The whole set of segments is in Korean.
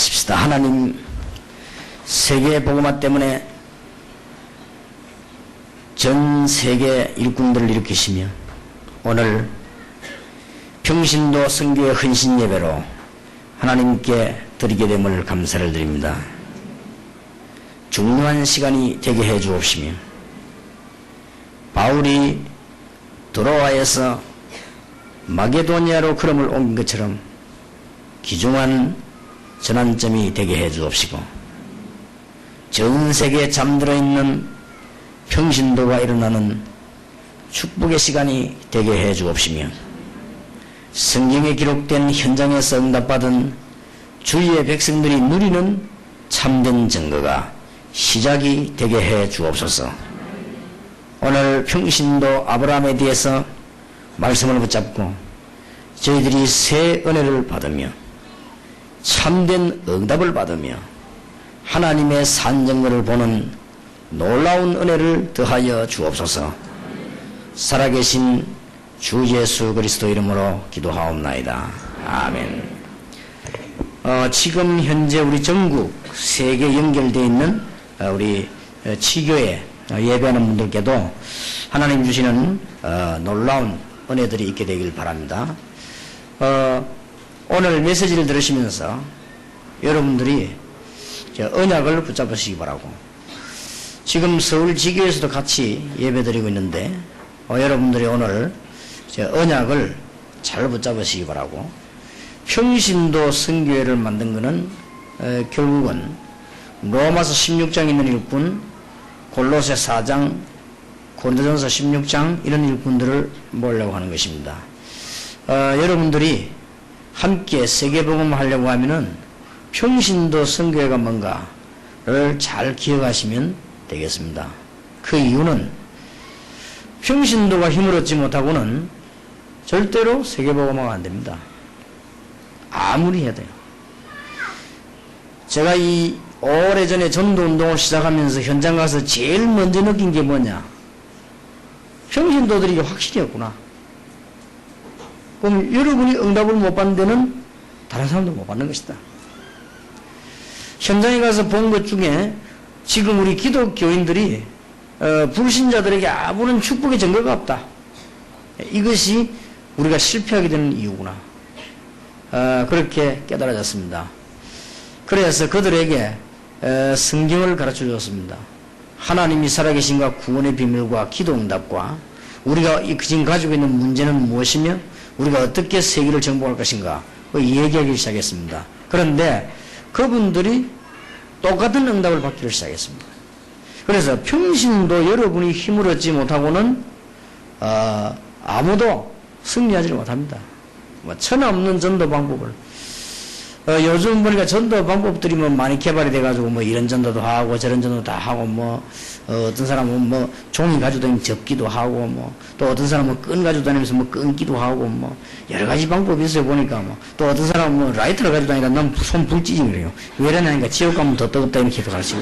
기도하십시다. 하나님, 세계 복음화 때문에 전 세계 일꾼들을 일으키시며 오늘 평신도 선교의 헌신 예배로 하나님께 드리게 됨을 감사를 드립니다. 중요한 시간이 되게 해 주옵시며 바울이 드로아에서 마게도니아로 걸음을 옮긴 것처럼 귀중한 전환점이 되게 해 주옵시고 전 세계에 잠들어 있는 평신도가 일어나는 축복의 시간이 되게 해 주옵시며 성경에 기록된 현장에서 응답받은 주의 백성들이 누리는 참된 증거가 시작이 되게 해 주옵소서. 오늘 평신도 아브라함에 대해서 말씀을 붙잡고 저희들이 새 은혜를 받으며 참된 응답을 받으며 하나님의 산증거를 보는 놀라운 은혜를 더하여 주옵소서. 살아계신 주 예수 그리스도 이름으로 기도하옵나이다. 아멘. 지금 현재 우리 전국 세계 연결되어 있는 우리 치교회 예배하는 분들께도 하나님 주시는 놀라운 은혜들이 있게 되길 바랍니다. 오늘 메시지를 들으시면서 여러분들이 언약을 붙잡으시기 바라고, 지금 서울 지교에서도 같이 예배드리고 있는데 여러분들이 오늘 언약을 잘 붙잡으시기 바라고, 평신도 선교회를 만든 것은 결국은 로마서 16장 있는 일꾼, 골로새 4장, 고린도전서 16장 이런 일꾼들을 모으려고 하는 것입니다. 여러분들이 함께 세계복음을 하려고 하면은 평신도 선교회가 뭔가를 잘 기억하시면 되겠습니다. 그 이유는 평신도가 힘을 얻지 못하고는 절대로 세계복음화가 안 됩니다. 아무리 해도. 제가 이 오래전에 전도운동을 시작하면서 현장 가서 제일 먼저 느낀 게 뭐냐, 평신도들이 확실히 없구나. 그럼 여러분이 응답을 못 받는 데는 다른 사람도 못 받는 것이다. 현장에 가서 본 것 중에 지금 우리 기독교인들이 불신자들에게 아무런 축복의 증거가 없다. 이것이 우리가 실패하게 되는 이유구나. 그렇게 깨달아졌습니다. 그래서 그들에게 성경을 가르쳐 주었습니다. 하나님이 살아계신과 구원의 비밀과 기도 응답과 우리가 지금 가지고 있는 문제는 무엇이며 우리가 어떻게 세계를 정복할 것인가 얘기하기 시작했습니다. 그런데 그분들이 똑같은 응답을 받기를 시작했습니다. 그래서 평신도 여러분이 힘을 얻지 못하고는 아무도 승리하지 못합니다. 천없는 전도 방법을 요즘 보니까 전도 방법들이 많이 개발이 돼가지고 이런 전도도 하고 저런 전도도 다 하고 어떤 사람은 종이 가지고 다니면 접기도 하고 또 어떤 사람은 끈 가지고 다니면서 끊기도 하고 여러 가지 방법이 있어요. 보니까 또 어떤 사람은 라이터를 가지고 다니니까 난 손 불찌지 그래요. 왜 이러냐니까 지옥 가면 더 뜨겁다 이렇게 가르치고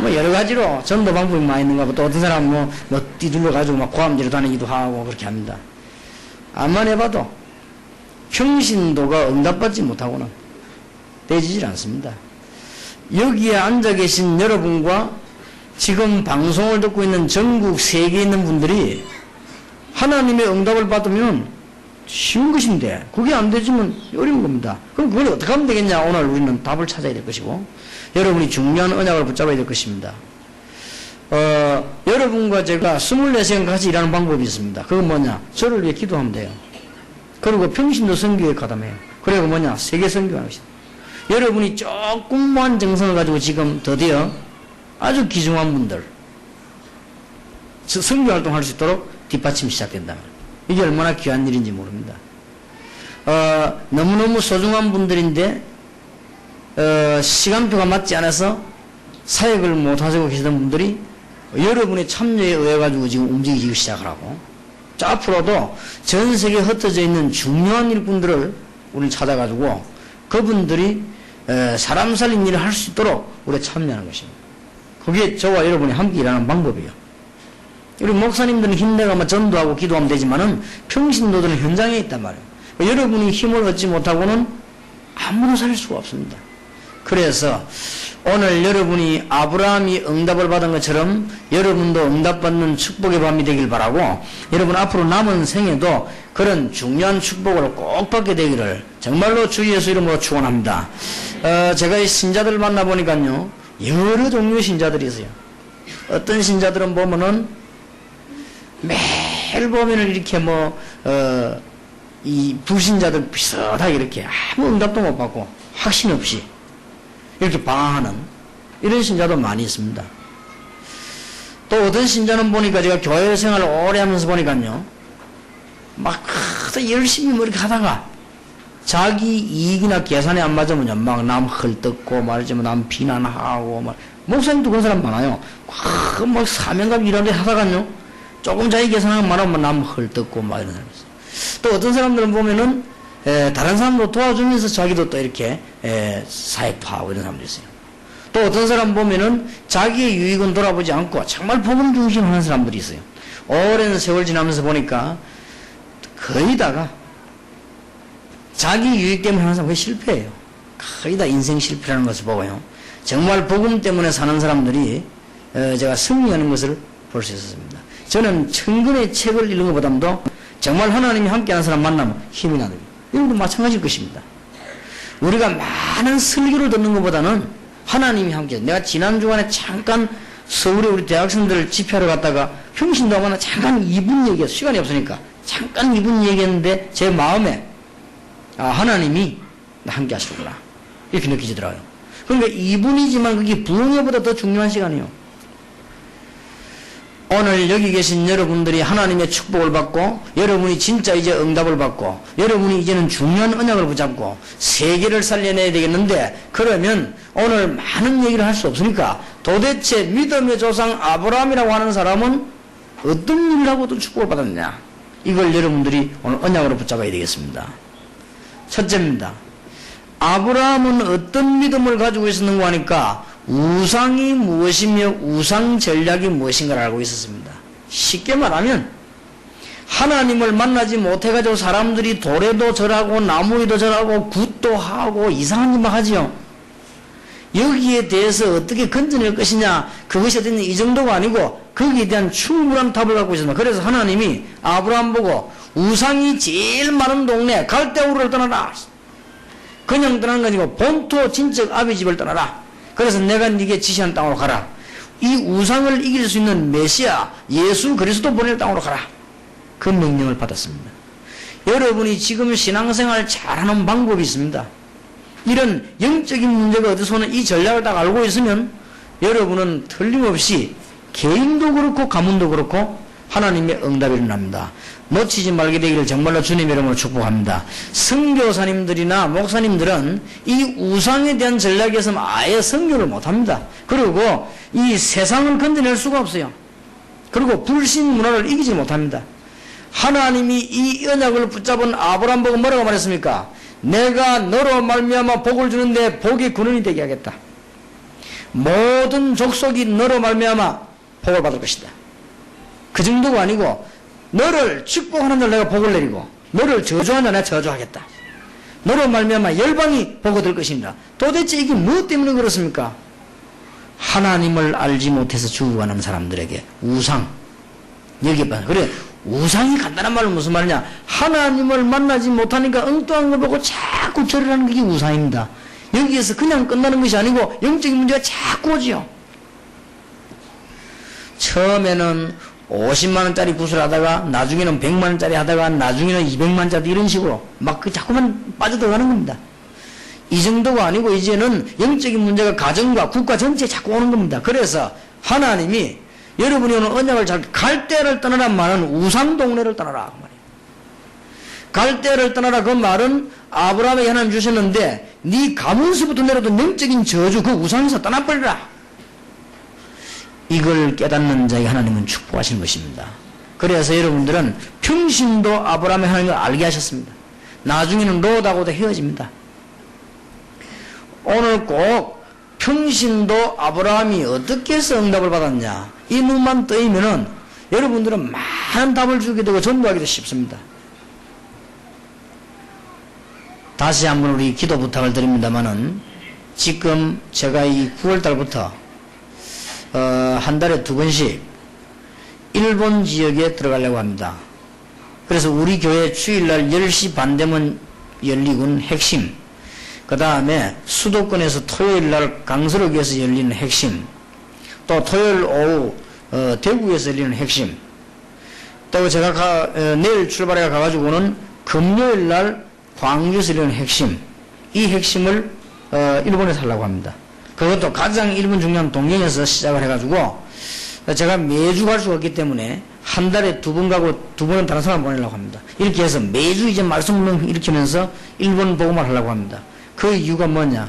여러 가지로 전도 방법이 많이 있는가 봐. 또 어떤 사람은 띠둘러 가지고 고함지로 다니기도 하고 그렇게 합니다. 암만 해봐도 평신도가 응답받지 못하고는 되지질 않습니다. 여기에 앉아 계신 여러분과 지금 방송을 듣고 있는 전국 세계에 있는 분들이 하나님의 응답을 받으면 쉬운 것인데 그게 안 되지만 어려운 겁니다. 그럼 그걸 어떻게 하면 되겠냐? 오늘 우리는 답을 찾아야 될 것이고 여러분이 중요한 언약을 붙잡아야 될 것입니다. 여러분과 제가 24시간 같이 일하는 방법이 있습니다. 그건 뭐냐? 저를 위해 기도하면 돼요. 그리고 평신도 선교에 가담해요. 그리고 뭐냐? 세계 선교하는 것이다. 여러분이 조금만 정성을 가지고 지금 드디어 아주 귀중한 분들 선교 활동할 수 있도록 뒷받침이 시작된다. 이게 얼마나 귀한 일인지 모릅니다. 너무너무 소중한 분들인데 시간표가 맞지 않아서 사역을 못 하시고 계시던 분들이 여러분의 참여에 의해 가지고 지금 움직이기 시작하라고. 앞으로도 전 세계에 흩어져 있는 중요한 일꾼들을 우리는 찾아가지고 그분들이 사람 살린 일을 할 수 있도록 우리가 참여하는 것입니다. 그게 저와 여러분이 함께 일하는 방법이에요. 우리 목사님들은 힘내가면 전도하고 기도하면 되지만은 평신도들은 현장에 있단 말이에요. 여러분이 힘을 얻지 못하고는 아무도 살릴 수가 없습니다. 그래서 오늘 여러분이 아브라함이 응답을 받은 것처럼 여러분도 응답받는 축복의 밤이 되길 바라고, 여러분 앞으로 남은 생에도 그런 중요한 축복을 꼭 받게 되기를 정말로 주 예수 이름으로 축원합니다. 제가 이 신자들을 만나보니까요, 여러 종류의 신자들이 있어요. 어떤 신자들은 보면은 매일 보면은 이렇게 이 불신자들 비슷하게 이렇게 아무 응답도 못 받고 확신 없이 이렇게 방황하는 이런 신자도 많이 있습니다. 또 어떤 신자는 보니까 제가 교회 생활을 오래 하면서 보니까요, 막 열심히 이렇게 하다가 자기 이익이나 계산이 안 맞으면요, 막 남 헐뜯고 말하자면 남 비난하고, 막 목사님도 그런 사람 많아요. 막 사명감 일하는데 하다가요, 조금 자기 계산하면 말하면 남 헐뜯고 막 이런 사람이 있어요. 또 어떤 사람들은 보면은 다른 사람도 도와주면서 자기도 또 이렇게 사역파하고 이런 사람도 있어요. 또 어떤 사람 보면은 자기의 유익은 돌아보지 않고 정말 복음 중심으로 하는 사람들이 있어요. 오랜 세월 지나면서 보니까 거의 다가 자기 유익 때문에 하는 사람은 실패해요. 거의 다 인생 실패라는 것을 보고요, 정말 복음 때문에 사는 사람들이 제가 승리하는 것을 볼 수 있었습니다. 저는 천근의 책을 읽는 것보다도 정말 하나님이 함께하는 사람 만나면 힘이 나는, 여러분도 마찬가지일 것입니다. 우리가 많은 설교를 듣는 것보다는 하나님이 함께, 내가 지난 주간에 잠깐 서울에 우리 대학생들 집회하러 갔다가 평신도하거나 잠깐 2분 얘기했어. 시간이 없으니까 잠깐 2분 얘기했는데 제 마음에 하나님이 나 함께 하시구나 이렇게 느껴지더라고요. 그러니까 2분이지만 그게 부흥회보다 더 중요한 시간이에요. 오늘 여기 계신 여러분들이 하나님의 축복을 받고, 여러분이 진짜 이제 응답을 받고, 여러분이 이제는 중요한 언약을 붙잡고 세계를 살려내야 되겠는데, 그러면 오늘 많은 얘기를 할 수 없으니까 도대체 믿음의 조상 아브라함이라고 하는 사람은 어떤 일을 하고도 축복을 받았냐, 이걸 여러분들이 오늘 언약으로 붙잡아야 되겠습니다. 첫째입니다. 아브라함은 어떤 믿음을 가지고 있었는가 하니까 우상이 무엇이며 우상 전략이 무엇인가를 알고 있었습니다. 쉽게 말하면 하나님을 만나지 못해가지고 사람들이 돌에도 절하고 나무에도 절하고 굿도 하고 이상한 일만 하지요. 여기에 대해서 어떻게 건져낼 것이냐, 그것이 어떤 이 정도가 아니고 거기에 대한 충분한 답을 갖고 있습니다. 그래서 하나님이 아브라함 보고 우상이 제일 많은 동네 갈대우르를 떠나라. 그냥 떠나는 거 아니고 본토 친척 아비 집을 떠나라. 그래서 내가 네게 지시한 땅으로 가라. 이 우상을 이길 수 있는 메시아 예수 그리스도 보낼 땅으로 가라. 그 명령을 받았습니다. 여러분이 지금 신앙생활 잘하는 방법이 있습니다. 이런 영적인 문제가 어디서 오는 이 전략을 딱 알고 있으면 여러분은 틀림없이 개인도 그렇고 가문도 그렇고 하나님의 응답이 일어납니다. 놓치지 말게 되기를 정말로 주님의 이름으로 축복합니다. 선교사님들이나 목사님들은 이 우상에 대한 전략에서 아예 선교를 못합니다. 그리고 이 세상을 건져낼 수가 없어요. 그리고 불신 문화를 이기지 못합니다. 하나님이 이 언약을 붙잡은 아브라함 보고 뭐라고 말했습니까? 내가 너로 말미암아 복을 주는데 복의 근원이 되게 하겠다. 모든 족속이 너로 말미암아 복을 받을 것이다. 그 정도가 아니고 너를 축복하는 날 내가 복을 내리고 너를 저주하는 날 내가 저주하겠다. 너로 말미암아 열방이 복을 얻을 것입니다. 도대체 이게 무엇 때문에 그렇습니까? 하나님을 알지 못해서 죽어가는 사람들에게 우상, 여기 봐. 그래, 우상이 간단한 말로 무슨 말이냐, 하나님을 만나지 못하니까 엉뚱한 걸 보고 자꾸 절을 하는 게 우상입니다. 여기에서 그냥 끝나는 것이 아니고 영적인 문제가 자꾸 오지요. 처음에는 50만원짜리 구슬 하다가 나중에는 100만원짜리 하다가 나중에는 200만원짜리 이런 식으로 막 자꾸만 빠져들어가는 겁니다. 이 정도가 아니고 이제는 영적인 문제가 가정과 국가 전체에 자꾸 오는 겁니다. 그래서 하나님이 여러분이 오늘 언약을 잘, 갈대를 떠나란 말은 우상동네를 떠나라 그 말이에요. 갈대를 떠나라 그 말은 아브라함에게 하나님 주셨는데 네 가문서부터 내려도 영적인 저주 그 우상에서 떠나버리라. 이걸 깨닫는 자에게 하나님은 축복하시는 것입니다. 그래서 여러분들은 평신도 아브라함의 하나님을 알게 하셨습니다. 나중에는 롯하고도 헤어집니다. 오늘 꼭 평신도 아브라함이 어떻게 해서 응답을 받았냐 이 눈만 떠이면은 여러분들은 많은 답을 주게 되고 전도하기도 쉽습니다. 다시 한번 우리 기도 부탁을 드립니다마는 지금 제가 이 9월 달부터 한 달에 2번씩 일본 지역에 들어가려고 합니다. 그래서 우리 교회 주일날 10시 반 되면 열리군 핵심, 그 다음에 수도권에서 토요일날 강서로에서 열리는 핵심, 또 토요일 오후 대구에서 열리는 핵심, 또 제가 내일 출발해 가가지고는 금요일날 광주에서 열리는 핵심, 이 핵심을 일본에서 하려고 합니다. 그것도 가장 일본 중요한 동경에서 시작을 해가지고 제가 매주 갈 수가 없기 때문에 한 달에 2번 가고 2번은 다른 사람 보내려고 합니다. 이렇게 해서 매주 이제 말씀을 일으키면서 일본 복음을 하려고 합니다. 그 이유가 뭐냐?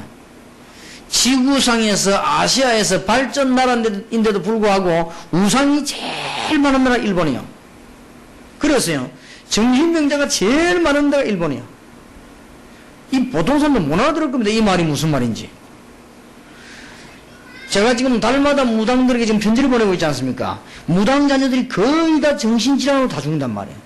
지구상에서 아시아에서 발전 나라인데도 불구하고 우상이 제일 많은 나라가 일본이요. 그래서요, 정신병자가 제일 많은 데가 일본이요. 이 보통 사람도 못 알아들을 겁니다. 이 말이 무슨 말인지. 제가 지금 달마다 무당들에게 지금 편지를 보내고 있지 않습니까? 무당 자녀들이 거의 다 정신질환으로 다 죽는단 말이에요.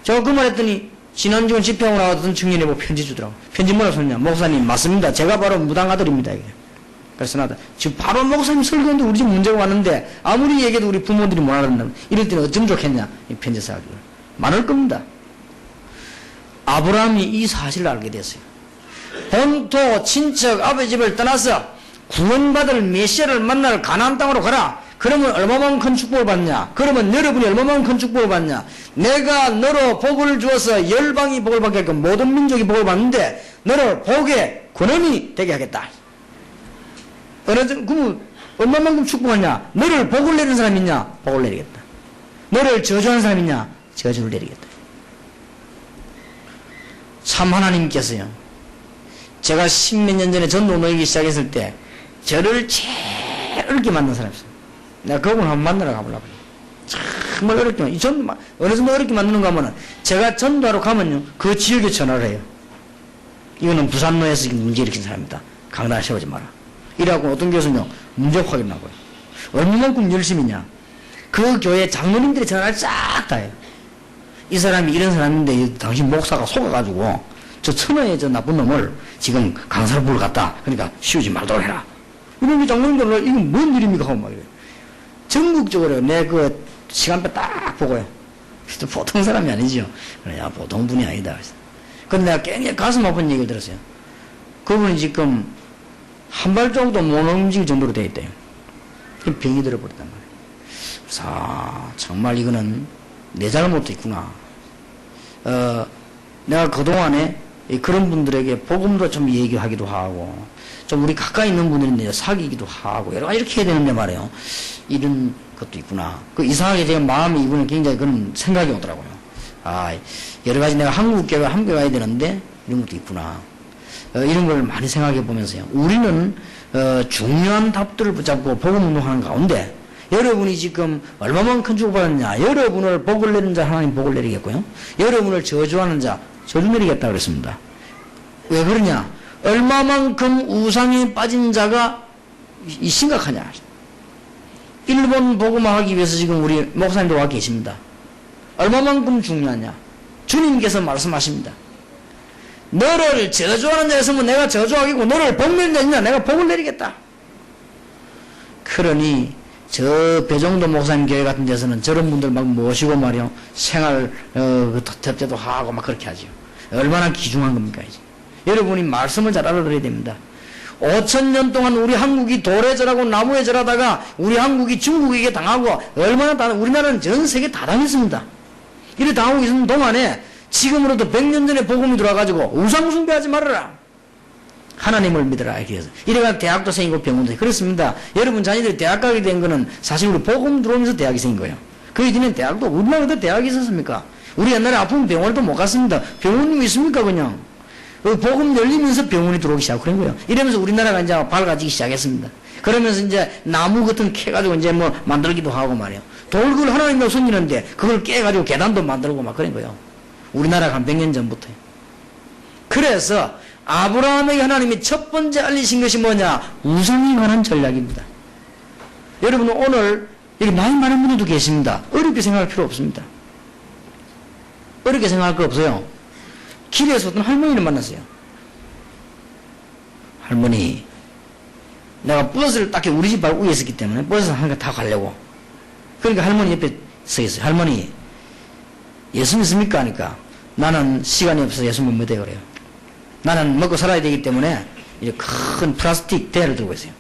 제가 그 말 했더니 지난주에 집회하고 나왔던 청년이 뭐 편지 주더라고. 편지 뭐라 썼냐? 목사님, 맞습니다. 제가 바로 무당 아들입니다. 이게. 그래서 나도 지금 바로 목사님 설교인데 우리 집 문제가 왔는데 아무리 얘기해도 우리 부모들이 못 알아듣는다. 이럴 때는 어쩜 좋겠냐? 이 편지 써가지고. 많을 겁니다. 아브라함이 이 사실을 알게 됐어요. 본토, 친척, 아버지 집을 떠나서 구원받을 메시아를 만날 가나안 땅으로 가라. 그러면 얼마만큼 큰 축복을 받냐? 그러면 여러분이 얼마만큼 큰 축복을 받냐? 내가 너로 복을 주어서 열방이 복을 받게 하고 모든 민족이 복을 받는데 너를 복의 근원이 되게 하겠다. 그러면 얼마만큼 축복하냐? 너를 복을 내리는 사람이 있냐? 복을 내리겠다. 너를 저주하는 사람이 있냐? 저주를 내리겠다. 참 하나님께서요, 제가 10몇 년 전에 전도 모이기 시작했을 때 저를 제일 어렵게 만든 사람이 있어요. 내가 그분 한번 만나러 가보려고. 정말 어렵게, 이 전도, 어느 정도 어렵게 만드는가 하면은, 제가 전도하러 가면요, 그 지역에 전화를 해요. 이거는 부산로에서 문제 일으킨 사람이다. 강단을 세우지 마라. 이래갖고 어떤 교수는요, 문제 확인하고요. 얼마만큼 열심히냐. 그 교회 장로님들이 전화를 쫙 다 해요. 이 사람이 이런 사람인데, 당신 목사가 속아가지고, 저 천하의 저 나쁜 놈을 지금 강사로 불러 갔다. 그러니까 쉬우지 말도록 해라. 이런 게 장로님들, 이건 뭔 일입니까? 하고 막 이래요. 전국적으로 내 그 시간표 딱 보고요. 보통 사람이 아니죠. 그래, 야, 보통 분이 아니다. 근데 내가 굉장히 가슴 아픈 얘기를 들었어요. 그분이 지금 한 발 정도 못 움직일 정도로 돼 있대요. 병이 들어버렸단 말이에요. 그래서, 정말 이거는 내 잘못도 있구나. 내가 그동안에 그런 분들에게 복음도 좀 얘기하기도 하고, 좀 우리 가까이 있는 분들인데 사귀기도 하고, 여러 가지 이렇게 해야 되는데 말이에요. 이런 것도 있구나. 이상하게 제가 마음이 이번에 굉장히 그런 생각이 오더라고요. 여러 가지 내가 한국 교회가 함께 가야 되는데, 이런 것도 있구나. 이런 걸 많이 생각해 보면서요. 우리는, 중요한 답들을 붙잡고 복음 운동하는 가운데, 여러분이 지금 얼마만큼 큰 축복받았냐. 여러분을 복을 내는 자 하나님 복을 내리겠고요. 여러분을 저주하는 자 저주 내리겠다 그랬습니다. 왜 그러냐? 얼마만큼 우상에 빠진 자가 심각하냐. 일본 복음화하기 위해서 지금 우리 목사님도 와 계십니다. 얼마만큼 중요하냐. 주님께서 말씀하십니다. 너를 저주하는 자가 있으면 내가 저주하겠고 너를 복 내는 자 있냐 내가 복을 내리겠다. 그러니 저 배정도 목사님 교회 같은 데서는 저런 분들 막 모시고 말이요. 생활, 접대도 하고 막 그렇게 하죠. 얼마나 귀중한 겁니까, 이제. 여러분이 말씀을 잘 알아들어야 됩니다. 5,000년 동안 우리 한국이 돌에 절하고 나무에 절하다가 우리 한국이 중국에게 당하고 얼마나 우리나라는 전 세계 다 당했습니다. 이렇게 당하고 있는 동안에 지금으로도 100년 전에 복음이 들어와가지고 우상숭배하지 말아라. 하나님을 믿어라. 이렇게 해서. 이래가 대학도 생기고 병원도 생기고. 그렇습니다. 여러분 자녀들이 대학 가게 된 거는 사실 우리 복음 들어오면서 대학이 생긴 거예요. 그 이전에 대학도, 우리나라도 대학이 있었습니까? 우리 옛날에 아프면 병원에도 못 갔습니다. 병원이 있습니까, 그냥? 복음 열리면서 병원이 들어오기 시작하고 그런 거예요. 이러면서 우리나라가 이제 밝아지기 시작했습니다. 그러면서 이제 나무 같은 거 캐가지고 이제 뭐 만들기도 하고 말이에요. 돌을 하나님도 섬기는데 그걸 깨가지고 계단도 만들고 막 그런 거예요. 우리나라가 한 100년 전부터요. 그래서 아브라함에게 하나님이 첫 번째 알리신 것이 뭐냐? 우상에 관한 전략입니다. 여러분 오늘 여기 나이 많은 분들도 계십니다. 어렵게 생각할 필요 없습니다. 어렵게 생각할 거 없어요. 길에서 어떤 할머니를 만났어요. 할머니, 내가 버스를 딱 우리 집 바로 위에 있었기 때문에 버스 한개 타고 가려고. 그러니까 할머니 옆에 서 있어요. 할머니, 예수 믿습니까? 하니까 나는 시간이 없어서 예수 못 믿어요. 그래요. 나는 먹고 살아야 되기 때문에 이제 큰 플라스틱 대를 들고 있어요.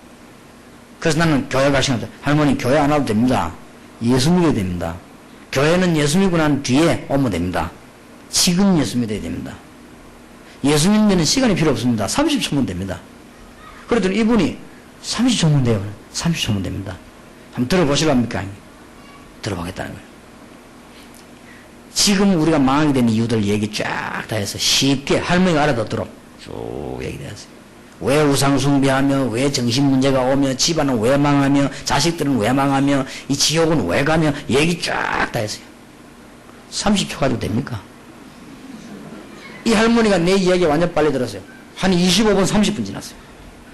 그래서 나는 교회 갈 시간 없어요. 할머니, 교회 안 와도 됩니다. 예수 믿어야 됩니다. 교회는 예수 믿고 난 뒤에 오면 됩니다. 지금 예수 믿어야 됩니다. 예수 믿는 데는 시간이 필요 없습니다. 30초면 됩니다. 그랬더니 이분이 30초면 돼요. 30초면 됩니다. 한번 들어보시랍니까? 들어보겠다는 거예요. 지금 우리가 망하게 된 이유들 얘기 쫙 다 해서 쉽게 할머니가 알아듣도록 쭉 얘기했어요. 왜 우상숭배하며, 왜 정신문제가 오며, 집안은 왜 망하며, 자식들은 왜 망하며, 이 지옥은 왜 가며, 얘기 쫙 다 했어요. 30초 가지고 됩니까? 이 할머니가 내 이야기 완전 빨리 들었어요. 한 25분, 30분 지났어요.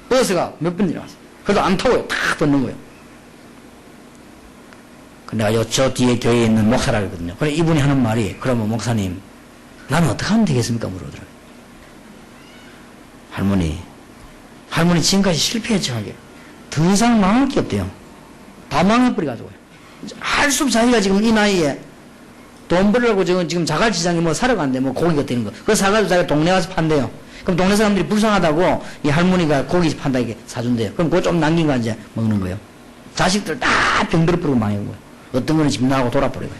버스가 몇 분 지나갔어요. 그래도 안 타고요. 탁 듣는 거예요. 내가 저 뒤에 교회에 있는 목사라거든요. 그래 이분이 하는 말이, 그러면 목사님, 나는 어떻게 하면 되겠습니까? 물어보더라고요. 할머니 지금까지 실패했죠. 하게. 더 이상 망할 게 없대요. 다 망해버려가지고요. 할 수 없이 자기가 지금 이 나이에 돈 벌려고 지금 자갈치장에 뭐 사러 간대, 뭐 고기가 되는 거. 그거 사가지고 자기가 동네 가서 판대요. 그럼 동네 사람들이 불쌍하다고 이 할머니가 고기 판다 이게 사준대요. 그럼 그거 좀 남긴 거 이제 먹는 거예요. 자식들 다 병들어 버리고 망한 거예요. 어떤 거는 집 나가고 돌아버리고요.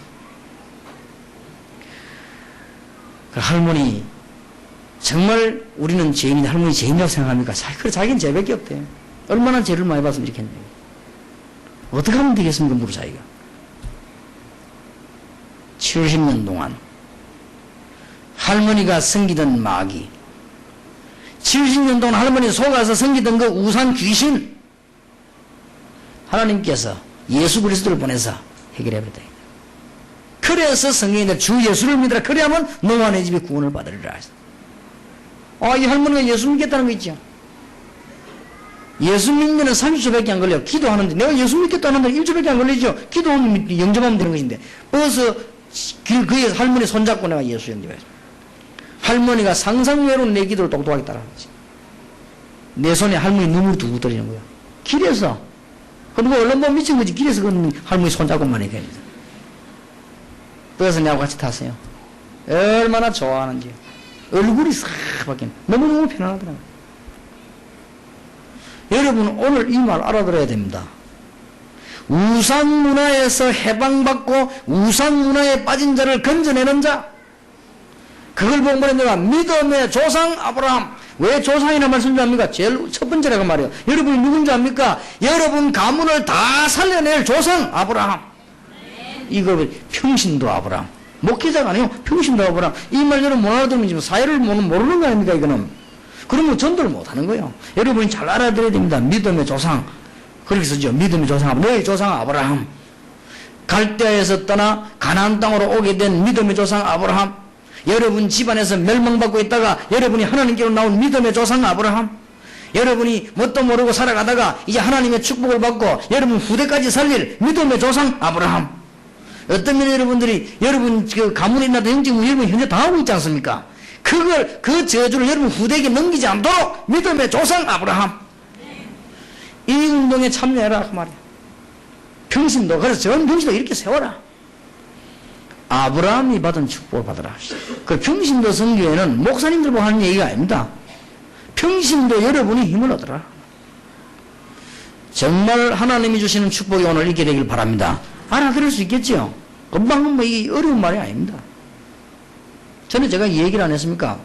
할머니, 정말 우리는 죄인인데 할머니 죄인이라고 생각합니까? 그래, 자기는 죄밖에 없대요. 얼마나 죄를 많이 봤으면 이렇게 했는데. 어떻게 하면 되겠습니까? 물어 자기가. 70년 동안 할머니가 섬기던 마귀, 70년 동안 할머니 속아서 섬기던 그 우상 귀신, 하나님께서 예수 그리스도를 보내서 해결해버렸다. 그래서 성경에 주 예수를 믿으라. 그래야만 너와 내 집이 구원을 받으리라. 이 할머니가 예수 믿겠다는 거 있죠. 예수 믿는 30초밖에 안 걸려요. 기도하는데 내가 예수 믿겠다는데 1초밖에 안 걸리죠. 기도하면 영접하면 되는 것인데 벌써 그의 할머니 손잡고 내가 예수 영접했어요. 할머니가 상상외로 내 기도를 똑똑하게 따라하지. 내 손에 할머니 눈물이 두고 떨어지는 거야. 길에서. 그리고 얼른 못 미친 거지. 길에서 그 할머니 손잡고만 해야 됩니다. 그래서 내하고 같이 탔어요. 얼마나 좋아하는지. 얼굴이 싹 바뀌는. 너무너무 편안하더라고요. 여러분, 오늘 이 말 알아들어야 됩니다. 우상문화에서 해방받고 우상문화에 빠진 자를 건져내는 자, 그걸 보고 내가 믿음의 조상 아브라함. 왜 조상이라 말씀드립니까? 제일 첫 번째라고 말이에요. 여러분이 누군지 압니까? 여러분 가문을 다 살려낼 조상 아브라함. 이거 평신도 아브라함. 목회자가 아니에요. 평신도 아브라함. 이 말 여러분 못 알아들으면 지금 사회를 모르는 거 아닙니까? 이거는. 그러면 전도를 못 하는 거예요. 여러분이 잘 알아들어야 됩니다. 믿음의 조상. 그렇게 쓰죠. 믿음의 조상. 너의 조상 아브라함. 갈대아에서 떠나 가나안 땅으로 오게 된 믿음의 조상 아브라함. 여러분 집안에서 멸망받고 있다가 여러분이 하나님께로 나온 믿음의 조상 아브라함. 여러분이 뭣도 모르고 살아가다가 이제 하나님의 축복을 받고 여러분 후대까지 살릴 믿음의 조상 아브라함. 어떤 면 여러분들이 여러분 그 가문에 있나도 형제는 여러분 현재 당하고 있지 않습니까? 그 저주를 여러분 후대에게 넘기지 않도록 믿음의 조상 아브라함. 이 운동에 참여해라 그 말이야. 평신도. 그래서 전 평신도 이렇게 세워라. 아브라함이 받은 축복을 받으라. 그 평신도 성교에는 목사님들 보고 하는 얘기가 아닙니다. 평신도 여러분이 힘을 얻어라. 정말 하나님이 주시는 축복이 오늘 있게 되길 바랍니다. 알아들을 수 있겠지요? 금방 뭐 이 어려운 말이 아닙니다. 전에 제가 이 얘기를 안 했습니까?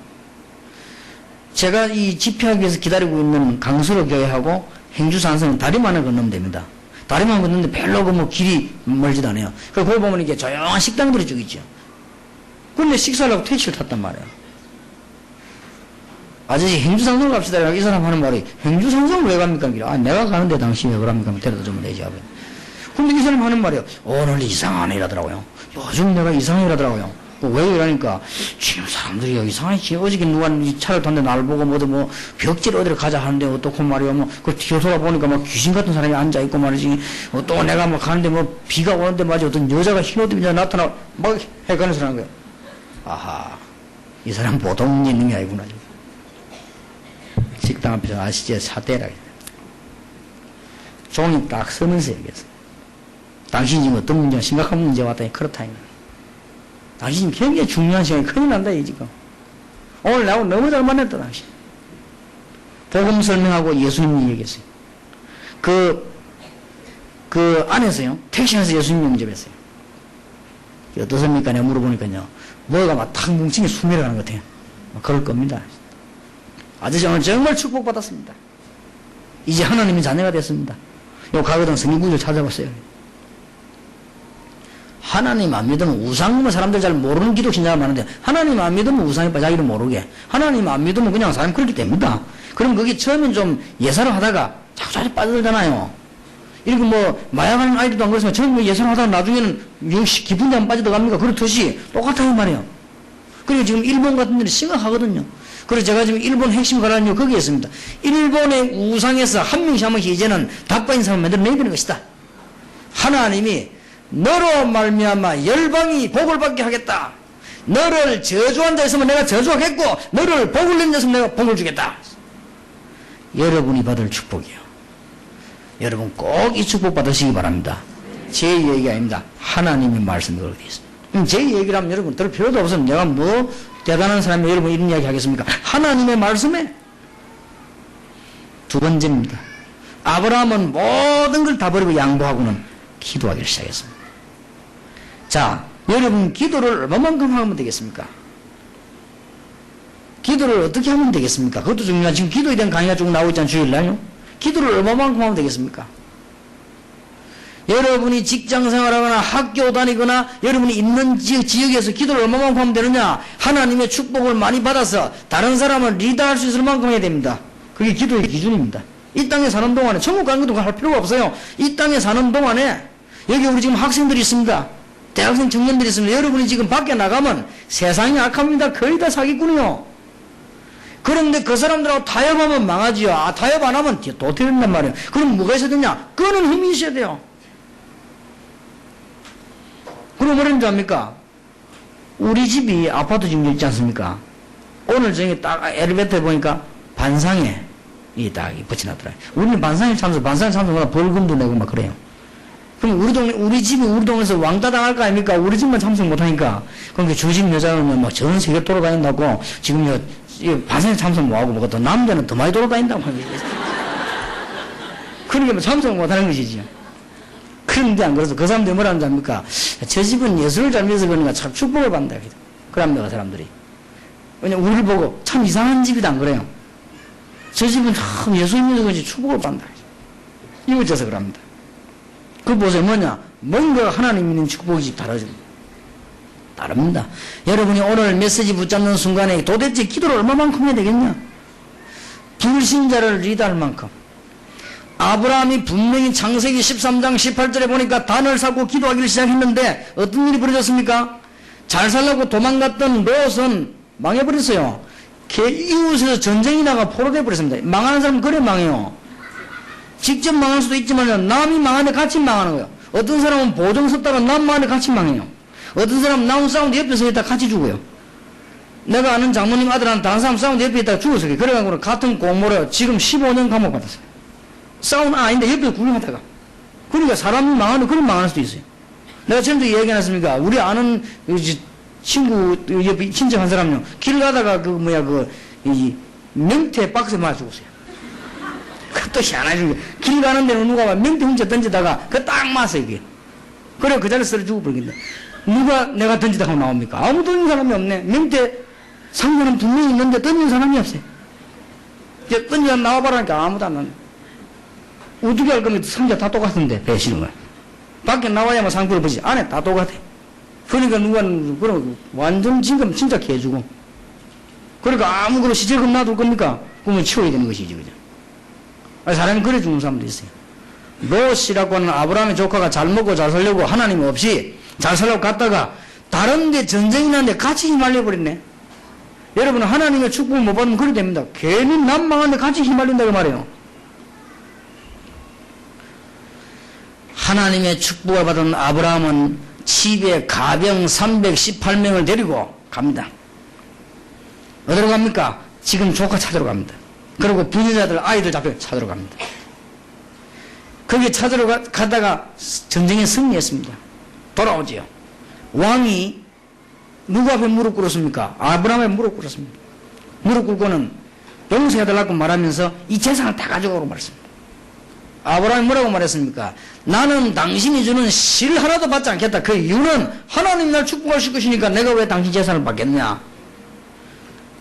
제가 이 집회하기 위해서 기다리고 있는 강수로 교회하고 행주산성은 다리만을 건너면 됩니다. 다리만 걷는데 별로 뭐 길이 멀지도 않아요. 그리고 거기 보면 이게 조용한 식당들이 쭉 있죠. 그런데 식사를 하고 택시를 탔단 말이에요. 아저씨 행주산성 갑시다. 이 사람 하는 말이 행주산성을 왜 갑니까? 내가 가는데 당신이 왜 그럽니까? 데려다 주면 되지. 근데 이 사람 하는 말이요. 오늘 이상하네 이라더라고요. 요즘 내가 이상해 이라더라고요. 왜 이러니까 지금 사람들이 이상하지. 어저께 누가 차를 탔는데 나를 보고 뭐 벽질 어디를 가자 하는데 어떻고 말이야. 그 뒤돌아 보니까 막 귀신 같은 사람이 앉아 있고 말이지. 또 내가 가는데 비가 오는데 말이지. 어떤 여자가 흰 옷 입고 나타나 막 해가는 소리 하는 거야. 아하, 이 사람 보통 있는 게 아니구나. 식당 앞에서 아시죠? 사대라. 종이 딱 서면서 얘기했어. 당신이 지금 어떤 문제가 심각한 문제가 왔다니 그렇다. 당신이 굉장히 중요한 시간에 큰일 난다, 이 지금. 오늘 나하고 너무 잘 만났다, 당신. 복음 설명하고 예수님이 얘기했어요. 그 안에서요, 택시 안에서 예수님 영접했어요. 어떻습니까? 내가 물어보니까요, 뭐가 막 탁 뭉치게 수매가는 것 같아요. 그럴 겁니다. 아저씨 오늘 정말 축복받았습니다. 이제 하나님의 자녀가 됐습니다. 요 가거든 성경구절 찾아봤어요. 하나님 안 믿으면 우상, 사람들 잘 모르는 기독신자가 많은데, 하나님 안 믿으면 우상에 빠져 자기를 모르게. 하나님 안 믿으면 그냥 사람이 그렇게 됩니다. 그럼 그게 처음엔 좀 예사를 하다가 자꾸 빠져들잖아요. 이렇게 뭐, 마약하는 아이들도 안 그렇지만, 처음에 예사를 하다가 나중에는 역시 깊은 데 안 빠져들어갑니까? 그렇듯이 똑같아요 말이에요. 그리고 지금 일본 같은 데는 심각하거든요. 그래서 제가 지금 일본 핵심 가라앉은 거기에 있습니다. 일본의 우상에서 한 명씩 이제는 닭바인 사람을 만들어내야 되는 것이다. 하나님이 너로 말미암아 열방이 복을 받게 하겠다. 너를 저주한 자 있으면 내가 저주하겠고, 너를 복을 낸 자 있으면 내가 복을 주겠다. 여러분이 받을 축복이요. 여러분 꼭 이 축복 받으시기 바랍니다. 제 얘기가 아닙니다. 하나님의 말씀이 그렇게 되어 있습니다. 그럼 제 얘기를 하면 여러분 들을 필요도 없으면 내가 뭐 대단한 사람이 여러분 이런 이야기 하겠습니까? 하나님의 말씀에. 두 번째입니다. 아브라함은 모든 걸 다 버리고 양보하고는 기도하기를 시작했습니다. 자, 여러분 기도를 얼마만큼 하면 되겠습니까? 기도를 어떻게 하면 되겠습니까? 그것도 중요한, 지금 기도에 대한 강의가 쭉 나오고 있잖아요, 주일날요. 기도를 얼마만큼 하면 되겠습니까? 여러분이 직장 생활하거나 학교 다니거나 여러분이 있는 지역에서 기도를 얼마만큼 하면 되느냐? 하나님의 축복을 많이 받아서 다른 사람을 리드할 수 있을 만큼 해야 됩니다. 그게 기도의 기준입니다. 이 땅에 사는 동안에, 천국 가는 것도 할 필요가 없어요. 이 땅에 사는 동안에, 여기 우리 지금 학생들이 있습니다. 대학생 청년들이 있습니다. 여러분이 지금 밖에 나가면 세상이 악합니다. 거의 다 사기꾼이요. 그런데 그 사람들하고 타협하면 망하지요. 아, 타협 안 하면 도태된단 말이에요. 그럼 뭐가 있어야 되냐? 끄는 힘이 있어야 돼요. 그럼 뭐라는 줄 압니까? 우리 집이 아파트 지금 있지 않습니까? 오늘 저녁에 딱 엘리베이터에 보니까 반상에 이 딱 붙여놨더라고요. 우리는 반상에 참석보다 벌금도 내고 막 그래요. 그럼 우리 집이 우리 동네에서 왕따 당할 거 아닙니까? 우리 집만 참석 못하니까. 그러니까 주집 여자는 뭐 전 세계 돌아다닌다고 지금 반상에 참석 못하고 뭐가 남자는 더 많이 돌아다닌다고 하는 거예요. 그러니까 뭐 참석 못하는 것이지. 그런데 안 그래서 그 사람들이 뭐라는 줄 압니까? 저 집은 예수를 잘 믿어서 그러니까 참 축복을 받는다. 그럽니다, 그 사람들이. 왜냐면 우리를 보고 참 이상한 집이다, 안 그래요? 저 집은 참 예수 믿어서 그런지 축복을 받는다. 이웃에서 그럽니다. 그 보세요, 뭐냐? 뭔가 하나님 믿는 축복이 다릅니다. 여러분이 오늘 메시지 붙잡는 순간에 도대체 기도를 얼마만큼 해야 되겠냐? 불신자를 리드할 만큼. 아브라함이 분명히 창세기 13장 18절에 보니까 단을 사고 기도하기를 시작했는데 어떤 일이 벌어졌습니까? 잘 살려고 도망갔던 롯은 망해버렸어요. 이웃에서 전쟁이 나가 포로돼 버렸습니다. 망하는 사람은 그래 망해요. 직접 망할 수도 있지만 남이 망하는데 같이 망하는 거예요. 어떤 사람은 보증 섰다가 남 망하는데 같이 망해요. 어떤 사람은 남 싸우는데 옆에 서 있다 같이 죽어요. 내가 아는 장모님 아들한테 다른 사람 싸우는데 옆에 있다가 죽었어요. 그래가지고 같은 공모를 지금 15년 감옥 받았어요. 싸우는 아닌데 옆에서 구경하다가. 그러니까 사람이 망하는, 그런 망할 수도 있어요. 내가 처음부터 얘기해놨습니까? 우리 아는 친구, 옆에 친척 한 사람요. 길 가다가 명태 박스에 맞아 죽었어요. 그것도 희한하죠. 길 가는 데는 누가 명태 훔쳐 던지다가 딱 맞았어요, 이게. 그래, 그 자리에 쓰러 죽어버리겠네. 누가 내가 던지다가 나옵니까? 아무도 던진 사람이 없네. 명태 상관은 분명히 있는데 던진 사람이 없어요. 이제 던지다 나와봐라니까 아무도 안 나네. 어떻게 할 거면 상자 다 똑같은데, 배시는 거야. 밖에 나와야만 상표를 보지. 안에 다 똑같아. 그러니까 그럼 완전 지금 진짜 개주고. 그러니까 아무거나 시체금 놔둘 겁니까? 그러면 치워야 되는 것이지, 그죠? 사람이 그래 죽는 사람도 있어요. 롯이라고 하는 아브라함의 조카가 잘 먹고 잘 살려고 하나님 없이 잘 살려고 갔다가 다른 데 전쟁이 나는데 같이 휘말려버렸네. 여러분은 하나님의 축복을 못 받으면 그래 됩니다. 괜히 남 망하는데 같이 휘말린다고 말해요. 하나님의 축복을 받은 아브라함은 집에 가병 318명을 데리고 갑니다. 어디로 갑니까? 지금 조카 찾으러 갑니다. 그리고 부녀자들 아이들 잡혀 찾으러 갑니다. 거기 찾으러 가다가 전쟁에 승리했습니다. 돌아오지요. 왕이 누구 앞에 무릎 꿇었습니까? 아브라함에 무릎 꿇었습니다. 무릎 꿇고는 용서해달라고 말하면서 이 재산을 다 가져오라고 말했습니다. 아브라함이 뭐라고 말했습니까? 나는 당신이 주는 실 하나도 받지 않겠다. 그 이유는 하나님이 날 축복하실 것이니까 내가 왜 당신 재산을 받겠냐.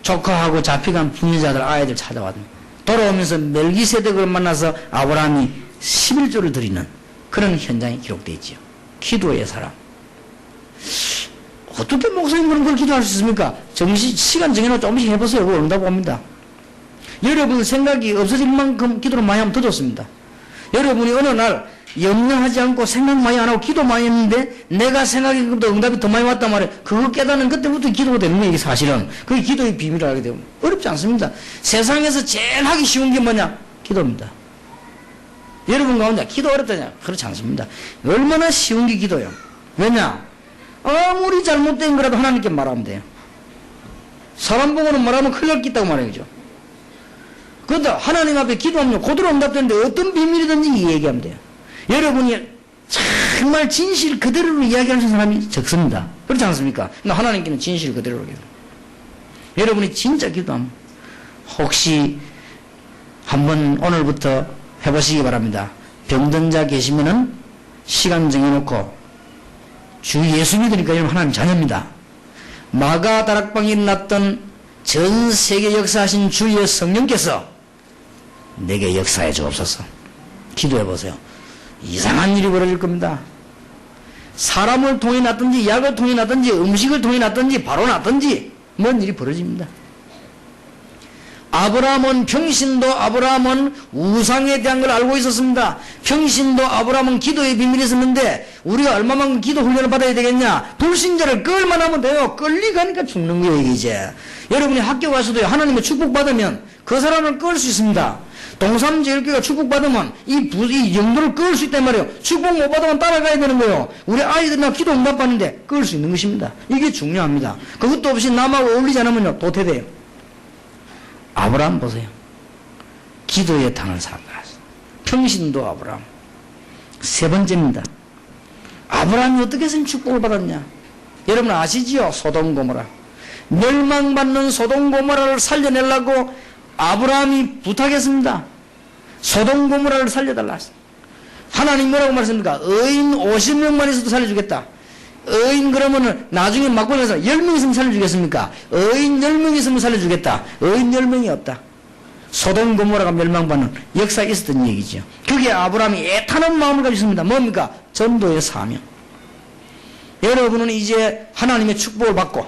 조카하고 잡혀간 부녀자들 아이들 찾아왔습니다. 돌아오면서 멜기세덱을 만나서 아브라함이 11조를 드리는 그런 현장이 기록되어 있지요. 기도의 사람. 어떻게 목사님 그런 걸 기도할 수 있습니까? 시간 정해놓고 조금씩 해보세요. 그거 응답 옵니다. 여러분 생각이 없어질 만큼 기도를 많이 하면 더 좋습니다. 여러분이 어느 날 염려하지 않고 생각 많이 안 하고 기도 많이 했는데 내가 생각한 것보다 응답이 더 많이 왔단 말이에요. 그거 깨닫는 그때부터 기도가 되는 거예요. 이게 사실은. 그게 기도의 비밀을 알게 되면 어렵지 않습니다. 세상에서 제일 하기 쉬운 게 뭐냐? 기도입니다. 여러분 가운데 기도 어렵다냐? 그렇지 않습니다. 얼마나 쉬운 게 기도예요. 왜냐? 아무리 잘못된 거라도 하나님께 말하면 돼요. 사람 보고는 말하면 큰일 날 게 있다고 말해야죠. 그런데 하나님 앞에 기도하면 그대로 응답되는데 어떤 비밀이든지 얘기하면 돼요. 여러분이 정말 진실 그대로 이야기하는 사람이 적습니다. 그렇지 않습니까? 근데 하나님께는 진실 그대로 얘기해요. 여러분이 진짜 기도하면 혹시 한번 오늘부터 해보시기 바랍니다. 병든 자 계시면은 시간 정해놓고 주 예수 믿으니까 여러분 하나님 자녀입니다. 마가 다락방에 일어났던 전 세계 역사하신 주의 성령께서 내게 역사해 주옵소서. 기도해 보세요. 이상한 일이 벌어질 겁니다. 사람을 통해 났든지 약을 통해 났든지 음식을 통해 났든지 바로 났든지 뭔 일이 벌어집니다. 평신도 아브라함은 우상에 대한 걸 알고 있었습니다. 평신도 아브라함은 기도의 비밀이 있었는데 우리가 얼마만큼 기도 훈련을 받아야 되겠냐? 불신자를 끌만 하면 돼요. 끌리가니까 죽는 거예요 이제. 여러분이 학교 가서도 하나님의 축복받으면 그 사람을 끌 수 있습니다. 동삼제일교회가 축복받으면 이 영도를 끌 수 있단 말이에요. 축복 못 받으면 따라가야 되는 거예요. 우리 아이들이나 기도 응답받는데 끌 수 있는 것입니다. 이게 중요합니다. 그것도 없이 남하고 어울리지 않으면요 도태돼요. 아브라함 보세요. 기도의 당을 살았다. 평신도 아브라함. 세 번째입니다. 아브라함이 어떻게 해서 축복을 받았냐? 여러분 아시지요? 소돔 고모라. 멸망받는 소돔 고모라를 살려내려고 아브라함이 부탁했습니다. 소돔 고모라를 살려달라. 하나님 뭐라고 말했습니까? 의인 50명만 있어도 살려주겠다. 의인 그러면은 나중에 막고나서 10명 있으면 살려주겠습니까? 의인 10명 있으면 살려주겠다. 의인 10명이 없다. 소돔 고모라가 멸망받는 역사에 있었던 얘기죠. 그게 아브라함이 애타는 마음을 가지고 있습니다. 뭡니까? 전도의 사명. 여러분은 이제 하나님의 축복을 받고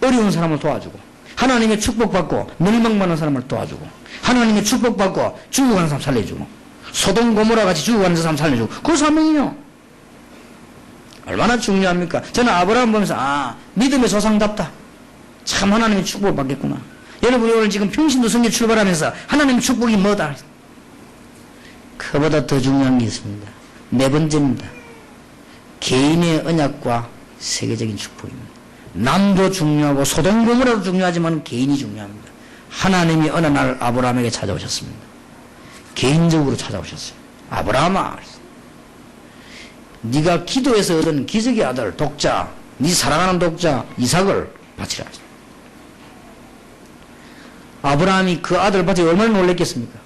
어려운 사람을 도와주고 하나님의 축복받고 멸망받는 사람을 도와주고 하나님의 축복받고 죽어가는 사람 살려주고 소돔 고모라 같이 죽어가는 사람 살려주고 그 사명이요. 얼마나 중요합니까? 저는 아브라함 보면서 믿음의 조상답다. 참 하나님의 축복을 받겠구나. 여러분이 오늘 지금 평신도 성교 출발하면서 하나님의 축복이 뭐다? 그보다 더 중요한 게 있습니다. 네 번째입니다. 개인의 언약과 세계적인 축복입니다. 남도 중요하고 소돔 고모라도 중요하지만 개인이 중요합니다. 하나님이 어느 날 아브라함에게 찾아오셨습니다. 개인적으로 찾아오셨어요. 아브라함아, 네가 기도해서 얻은 기적의 아들 독자, 네 사랑하는 독자 이삭을 바치라. 아브라함이 그 아들을 바치고 얼마나 놀랬겠습니까?